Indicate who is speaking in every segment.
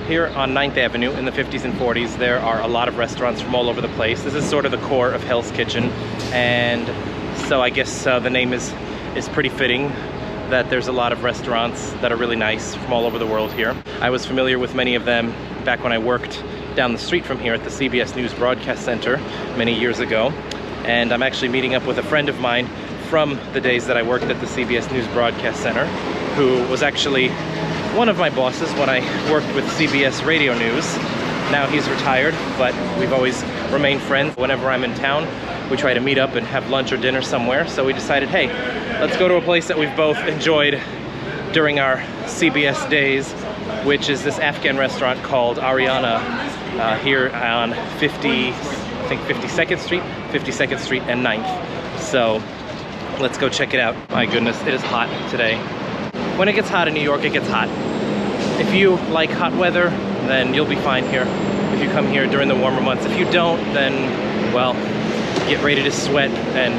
Speaker 1: Here on 9th Avenue in the 50s and 40s, there are a lot of restaurants from all over the place. This is sort of the core of Hell's Kitchen, and so I guess the name is pretty fitting, that there's a lot of restaurants that are really nice from all over the world here. I was familiar with many of them back when I worked down the street from here at the CBS News Broadcast Center many years ago, and I'm actually meeting up with a friend of mine from the days that I worked at the CBS News Broadcast Center, who was actually one of my bosses when I worked with CBS Radio News. Now he's retired, but we've always remained friends. Whenever I'm in town, we try to meet up and have lunch or dinner somewhere. So we decided, hey, let's go to a place that we've both enjoyed during our CBS days, which is this Afghan restaurant called Ariana here on 52nd Street and 9th. So let's go check it out. My goodness, it is hot today. When it gets hot in New York, it gets hot. If you like hot weather, then you'll be fine here if you come here during the warmer months. If you don't, then, well, get ready to sweat and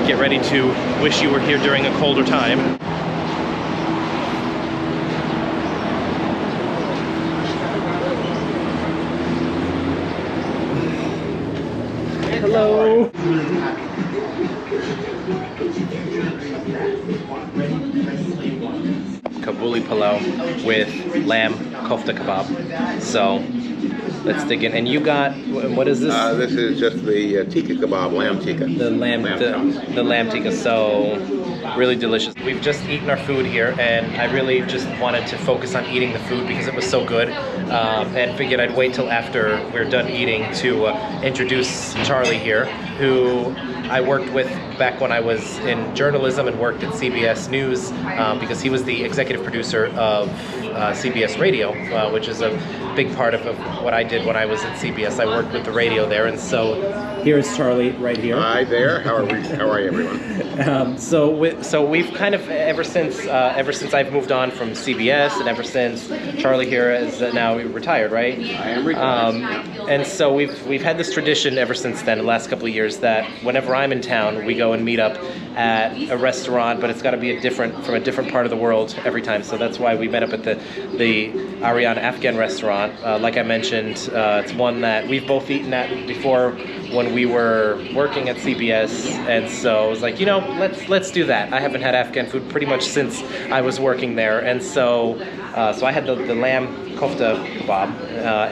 Speaker 1: get ready to wish you were here during a colder time. Hello. Kabuli pilau with lamb kofta kebab. So let's dig in. And you got, what is this?
Speaker 2: This is just the tikka kebab, lamb tikka.
Speaker 1: The lamb tikka. So really delicious. We've just eaten our food here, and I really just wanted to focus on eating the food because it was so good, and figured I'd wait till after we're done eating to introduce Charlie here, who I worked with back when I was in journalism and worked at CBS News, because he was the executive producer of CBS Radio, which is a big part of what I did when I was at CBS. I worked with the radio there, and so here's Charlie right here.
Speaker 2: Hi there. How are you, everyone?
Speaker 1: So we've kind of ever since I've moved on from CBS, and ever since Charlie here is now retired, right?
Speaker 2: I am retired.
Speaker 1: And so we've had this tradition ever since then, the last couple of years, that whenever I'm in town, we go and meet up at a restaurant, but it's got to be from a different part of the world every time. So that's why we met up at the Ariana Afghan Restaurant. Like I mentioned, it's one that we've both eaten at before when we were working at CBS, and so I was like, you know, let's do that. I haven't had Afghan food pretty much since I was working there, and so I had the lamb kofta kebab.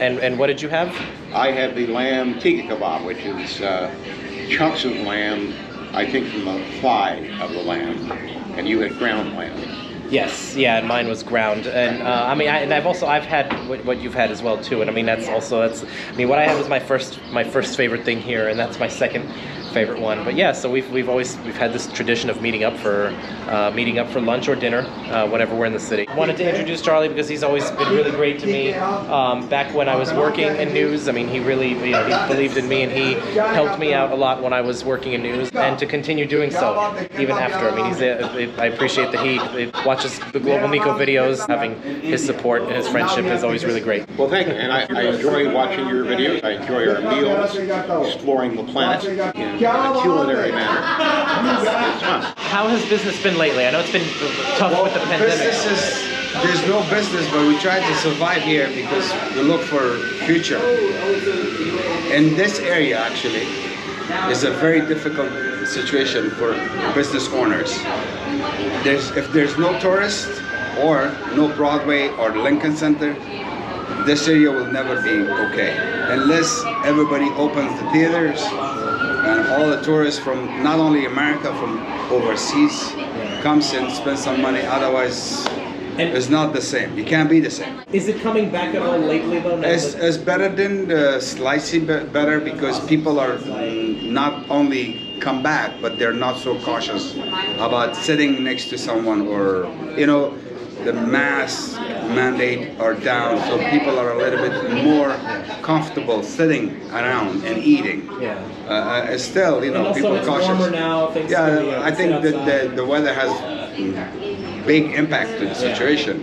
Speaker 1: And what did you have?
Speaker 2: I had the lamb tikka kebab, which is chunks of lamb, I think from the thigh of the lamb, and you had ground lamb.
Speaker 1: Yes, yeah, and mine was ground, and I've had what you've had as well too, and I mean what I had was my first favorite thing here, and that's my second favorite one. But yeah, so we've had this tradition of meeting up for lunch or dinner whenever we're in the city. I wanted to introduce Charlie because he's always been really great to me. Back when I was working in news, I mean, he really he believed in me, and he helped me out a lot when I was working in news, and to continue doing so even after. I mean, I appreciate that he watches the Global Niko videos. Having his support and his friendship is always really great.
Speaker 2: Well, thank you, and I enjoy watching your videos. I enjoy our meals, exploring the planet in a culinary manner. It's fun.
Speaker 1: How has business been lately? I know it's been tough with the pandemic.
Speaker 3: There's no business, but we try to survive here because we look for future. In this area, actually, is a very difficult situation for business owners. If there's no tourists or no Broadway or Lincoln Center, this area will never be okay. Unless everybody opens the theaters and all the tourists from not only America, from overseas comes and spends some money. Otherwise,
Speaker 1: And
Speaker 3: It's not the same. You can't be the same.
Speaker 1: is it coming back at all lately though? Now that-
Speaker 3: It's better than slightly better because people are not only come back, but they're not so cautious about sitting next to someone, or the mask mandate are down, so people are a little bit more comfortable sitting around and eating.
Speaker 1: Yeah.
Speaker 3: Still,
Speaker 1: And also
Speaker 3: people
Speaker 1: it's
Speaker 3: cautious.
Speaker 1: warmer now. Things can be,
Speaker 3: Yeah, I think
Speaker 1: sit
Speaker 3: that
Speaker 1: outside.
Speaker 3: the weather has big impact to the situation.